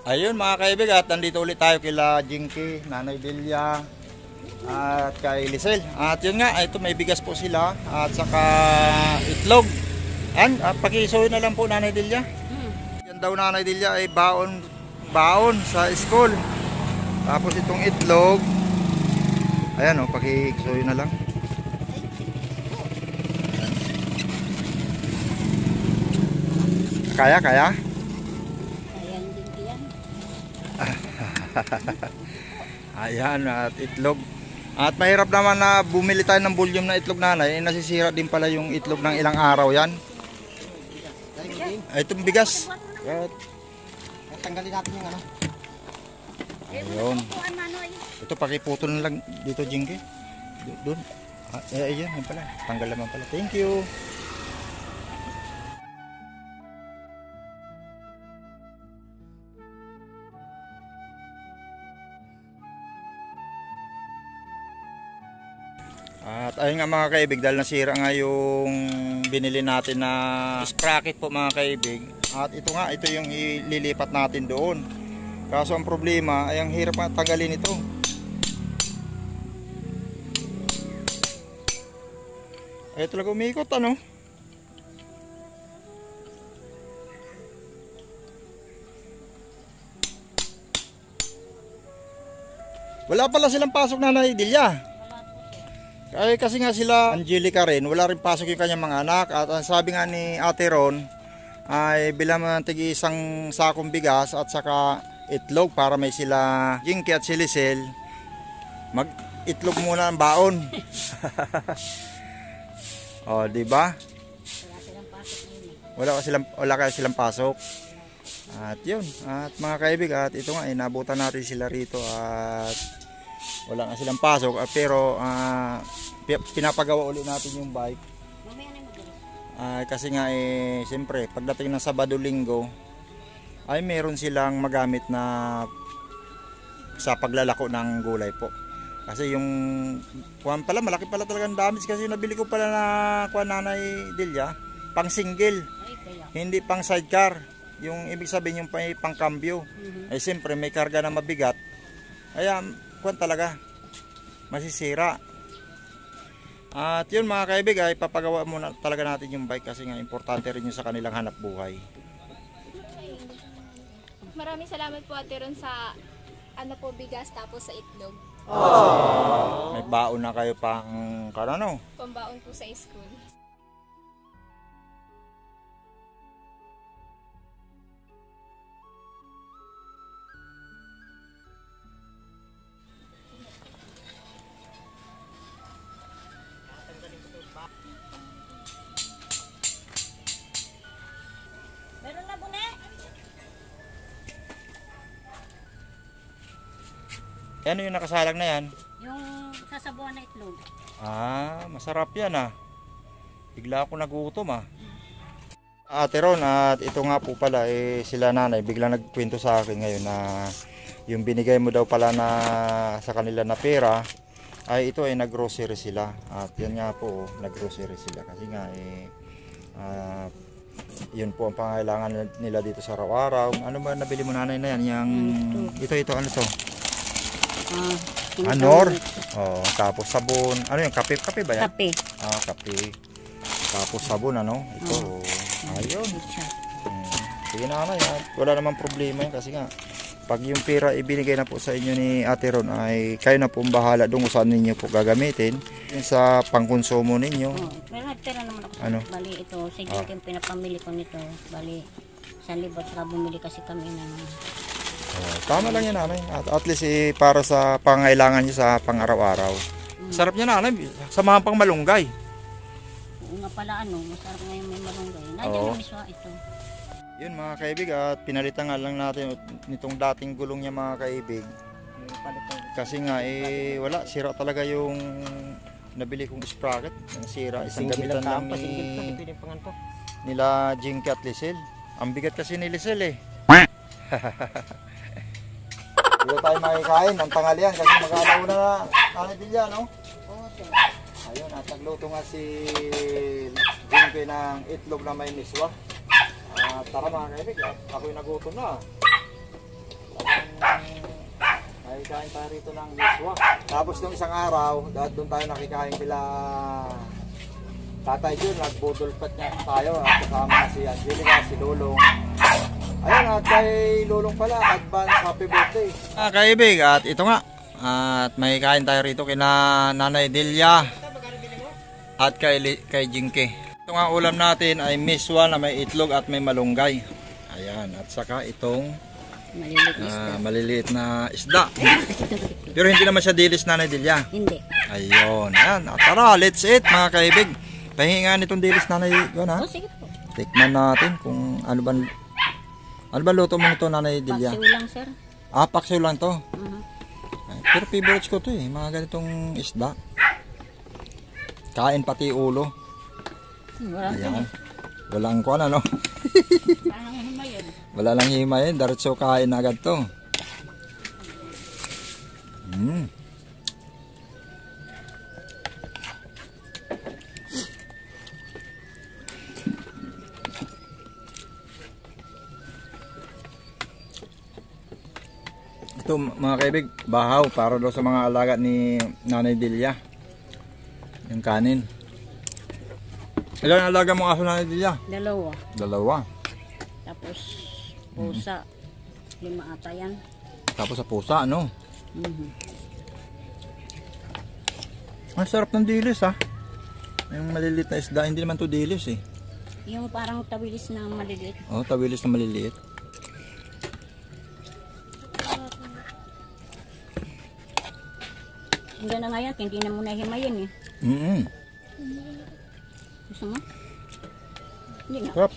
Ayun mga kaibig, at nandito ulit tayo kila Jinky, Nanay Delia at kay Lisel. At yun nga, ito may bigas po sila at saka itlog. Pakisuyo na lang po Nanay Delia. Yan daw Nanay Delia ay baon sa school. Tapos itong itlog, ayan o, pakisuyo na lang. Kaya? Ayan din yan. Ayan, at itlog. At mahirap naman na bumili tayo ng volume na itlog nanay. Nasisira din pala yung itlog ng ilang araw yan. Itong bigas. Tanggalin natin yung ano. Ayun. Ito pakiputol na lang dito Jinky. Doon. Ayan, yun pala. Tanggal naman pala. Thank you. At ayun nga mga kaibig, dahil nasira nga yung binili natin na sprocket po mga kaibig. At ito nga, ito yung ililipat natin doon. Kaso ang problema ay ang hirap nga tanggalin ito. Ay talaga umikot ano. Wala pala silang pasok Nanay Delia. Ay, kasi nga sila Angelica rin, wala rin pasok yung kanyang mga anak. At ang sabi nga ni Ate Ron ay bilang ng tig-isang sakong bigas at saka itlog para may sila Jinky at si Lisel mag-itlog muna ng baon. Oh, di ba? Wala kasi silang pasok. At yun, at mga kaibig, at ito nga inabutan natin sila rito at wala nga silang pasok, pero pinapagawa ulit natin yung bike. Kasi nga siyempre pagdating ng Sabado Linggo ay meron silang magamit na sa paglalako ng gulay po. Kasi yung kuwan pala, malaki pala talagang damage kasi nabili ko pala na kuwan Nanay Delia, pang single, hindi pang sidecar. Yung ibig sabihin yung pang cambio. Ay siyempre may karga na mabigat. Kaya kuwan talaga masisira. At yun mga kaibig, ay papagawa muna talaga natin yung bike kasi nga importante rin yun sa kanilang hanap buhay. Maraming salamat po Ate Ron sa bigas tapos sa itlog. May baon na kayo pang kanano? Pambaon po sa school. Meron na bune? Ano yung nakasalang na yan? Yung sasabuan na itlog. Masarap yan Bigla ako nagutom Ate Ron, at ito nga po pala sila nanay biglang nagkwento sa akin ngayon na yung binigay mo daw pala na sa kanila na pera ay ito ay naggrocery sila. At yan nga po, naggrocery sila kasi nga yun po ang pangailangan nila dito sa araw-araw. Ano ba nabili mo nanay na yan? Ito ano to? Anor. Tapos sabon. Ano yung kape ba yan? Kape. Kape. Tapos sabon ito. Ayun. Sige nanay, wala namang problema yan kasi nga pag yung pera ibinigay na po sa inyo ni Ate Ron ay kayo na po bahala doon kung saan ninyo po gagamitin yung sa pangkonsumo ninyo. Pero nagtira naman ako. Bali ito, sige yung pinapamili ko nito. Bali, 1,000 saka bumili kasi kami ng tama lang yan nanay. At least para sa pangailangan nyo sa pang-araw-araw. Sarap niya nanay, samahan pang malunggay. Oo nga pala masarap nga yung may malunggay. Nandiyan na miswa ito. Yun mga kaibig, at pinalitan nga lang natin nitong dating gulong niya mga kaibig. Kasi nga wala, sira talaga yung nabili kong sprocket. Ang sira, isang gamitan lang nila Jinky at Lisel. Ang bigat kasi ni Lisel Dito tayo makikain ng tanghalian kasi mag-alauna na Nanay Delia, no? Ayun, at nagluto nga si Jinky ng itlog na may miswa. Tara mga kaibig, ako'y nagutom na. Nakikain tayo rito ng miswa. Tapos nung isang araw, doon tayo nakikain nila Tatay Jun, nagbudulpat niya tayo at kasama si Angelica, si Lulong. Ayun, at kay Lulong pala, advance happy birthday. Kaibig, at ito nga, at may kain tayo rito kina Nanay Delia at kay Jinky. Ito nga ulam natin ay miswa na may itlog at may malunggay. Ayan, at saka itong maliliit na isda. Pero hindi naman siya dilis, Nanay Delia. Hindi. Ayun, ayan. At tara, let's eat mga kaibig. Pahingaan itong dilis, Nanay. Yun, ha? Oh, sige po. Tikman natin kung ano ba luto mo nito, Nanay Delia? Paksiw lang, sir. Ah, paksiw lang to. Uh-huh. Pero favorites ko to eh, mga ganitong isda. Kain pati ulo. Wala Ayan. Walang kuwan, ano? Parang himayin. Wala lang himayin, diretso kain na agad to. Ito mga kaibig, bahaw para daw sa mga alaga ni Nanay Delia. Yung kanin. Ilan alaga mong aso, Nanay Delia? Dalawa. 2. Tapos, pusa. 5 ata yan. Tapos sa pusa, ano? Mhm. Ang sarap ng dilis, ha? Yung maliliit na isda, hindi naman to dilis eh. Yung parang tawilis na maliliit. Oh, tawilis na maliliit. Hanggang na ngayon, hindi na muna himayin eh. Gusto mo? Hindi nga. Sarap.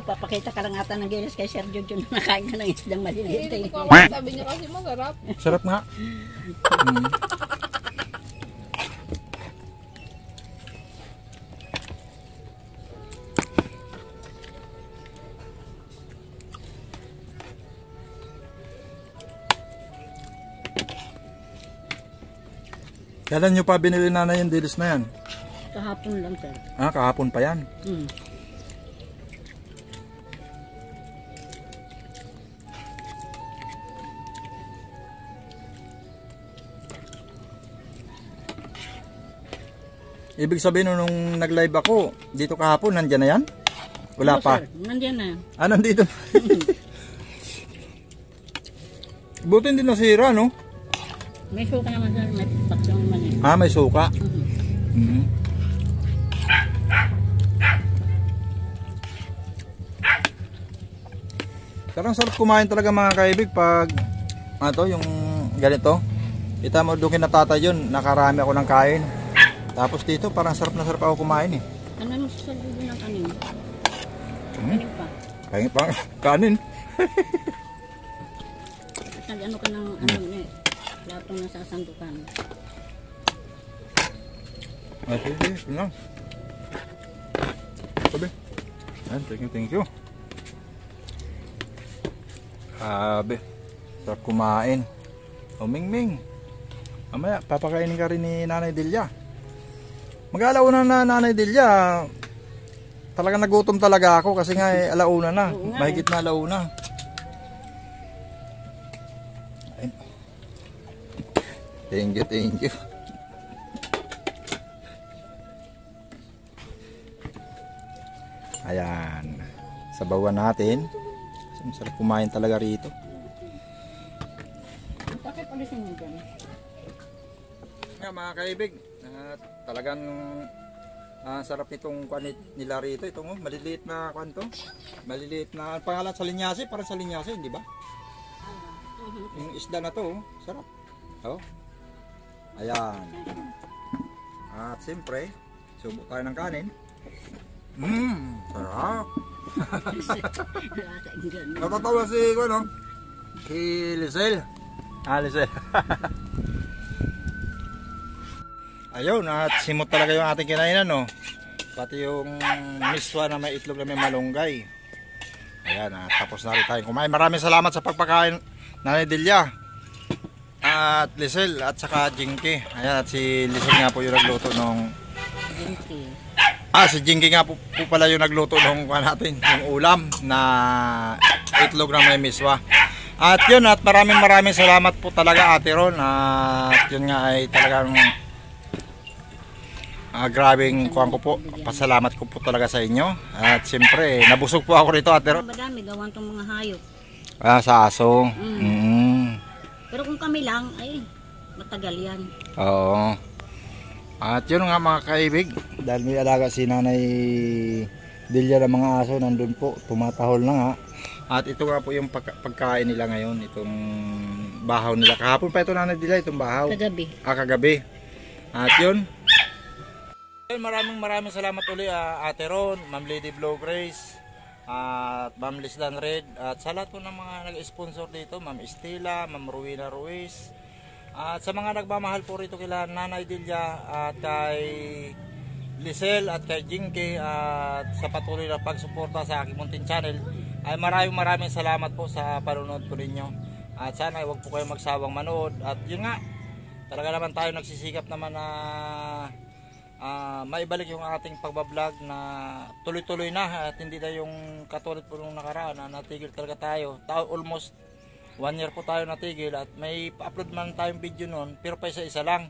Papakita ka lang ata ng gilis kay Sir Jojo na nakain ka ng isdang maliliit eh. Hindi ko ako sabi niyo kasi masarap. Sarap nga. Kailan nyo pa binili, Nanay, yung dilis na yan? Kahapon lang, sir. Ah, kahapon pa yan. Ibig sabihin nung nag-live ako, dito kahapon, nandyan na yan? Wala Oo, pa? sir. Nandiyan na. Ah, nandito. Buti hindi nasira, no? May suka naman, sir. May paksyon naman eh. Ah, may suka. Parang sarap kumain talaga mga kaibig pag yung ganito. Kita mo doon kina Tatay yun, nakarami ako ng kain. Tapos dito parang sarap na sarap ako kumain eh. Ano mo sa saludo ng kanin? Kanin pa. Kain pa kanin. Nag-ano ka ng ano eh. Platong nasasandukan. Ah, sige, ito lang. Sabi. Thank you. Sabi. Sarap kumain. O Mingming. Mamaya, papakainin ka rin ni Nanay Delia. Mag-alauna na Nanay Delia. Talagang nagutom talaga ako kasi nga alauna na. Mahigit na alauna. Thank you. Ayan. Sabawan natin. Masarap kumain talaga rito. Bakit palisin mo dyan? Nga mga kaibig, talagang sarap nitong kwanit nila rito. Ito mo, maliliit na kwanto. Maliliit na pangalan sa linyasi, para sa linyasi, di ba? Yung isda na to, sarap. Oh. Ayan. At siyempre, subo tayo ng kanin. Sarap. Natatawa si Lisel. Lisel. Ayun, at simot talaga yung ating kinainan, no? Pati yung miswa na may itlog na may malunggay. Ayan, tapos na rin tayo kumain. Maraming salamat sa pagpakain, Nanay Delia at Lisel at saka Jinky. Ayan, at si Lisel nga po yung nagluto nung Jinky. Si Jinky nga po pala yung nagluto nung natin, yung ulam na itlog na may miswa. At yun, at maraming salamat po talaga Ate Ron. At yun nga ay talagang grabing kuhan ko po. Pasalamat ko po talaga sa inyo. At siyempre, nabusog po ako rito Ate Ron. Madami gawan tong mga hayop. Sa aso. Pero kung kami lang, ay matagal yan. Oo. At yun nga mga kaibig, dahil may alaga si Nanay Delia ng mga aso, nandun po, tumatahol na nga. At ito nga po yung pagkain nila ngayon, itong bahaw nila. Kahapon pa ito Nanay Delia, itong bahaw. Kagabi. Kagabi. At yun. Maraming salamat uli Ate Ron, Ma'am Lady Blow Grace, at Ma'am Lisdan Red, at sa lahat po ng mga nag-sponsor dito, Ma'am Estela, Ma'am Ruina Ruiz. At sa mga nagmamahal po rito kila Nanay Delia at kay Lisel at kay Jinky at sa patuloy na pagsuporta sa aking munting channel, ay maraming salamat po sa panonood po ninyo. At sana huwag po kayong magsawang manood. At yun nga, talaga naman tayo nagsisikap naman na maibalik yung ating pagbablog na tuloy-tuloy na at hindi na yung katulad po nung nakaraan na natigil talaga tayo. Almost 1 year po tayo natigil at may pa-upload man tayong video noon pero pa isa lang.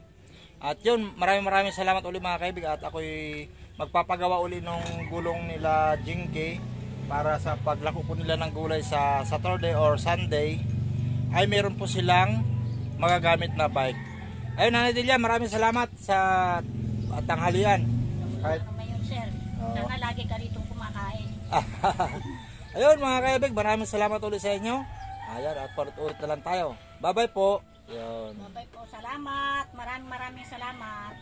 At yun, maraming salamat uli mga kaibig at ako'y magpapagawa uli ng gulong nila Jinky para sa paglako po nila ng gulay sa Saturday or Sunday ay meron po silang magagamit na bike. Ayun Nanay Delia, maraming salamat sa tanghalian. Kahit Ngayon sir, sana lagi ka rito kumakain. ayun mga kaibig, maraming salamat ulit sa inyo. Ayan, at ulit na lang tayo. Bye-bye po. Yun. Bye po, salamat. Maraming salamat.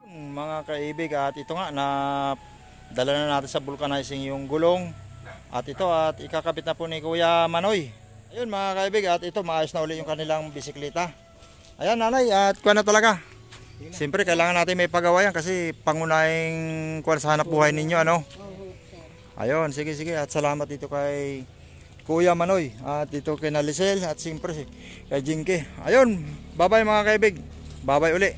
Mga kaibig, at ito nga na dala na natin sa vulcanizing yung gulong. At ito at ikakabit na po ni Kuya Manoy. Ayun mga kaibig, at ito maayos na uli yung kanilang bisikleta. Ayan Nanay, at kuha na talaga. Siyempre kailangan natin may pagawayan kasi pangunahing kuha sa hanap buhay ninyo ano. Ayun, sige at salamat dito kay Kuya Manoy at dito kay Lisel at siyempre kay Jinky. Ayun, bye-bye mga kaibig. Bye-bye uli.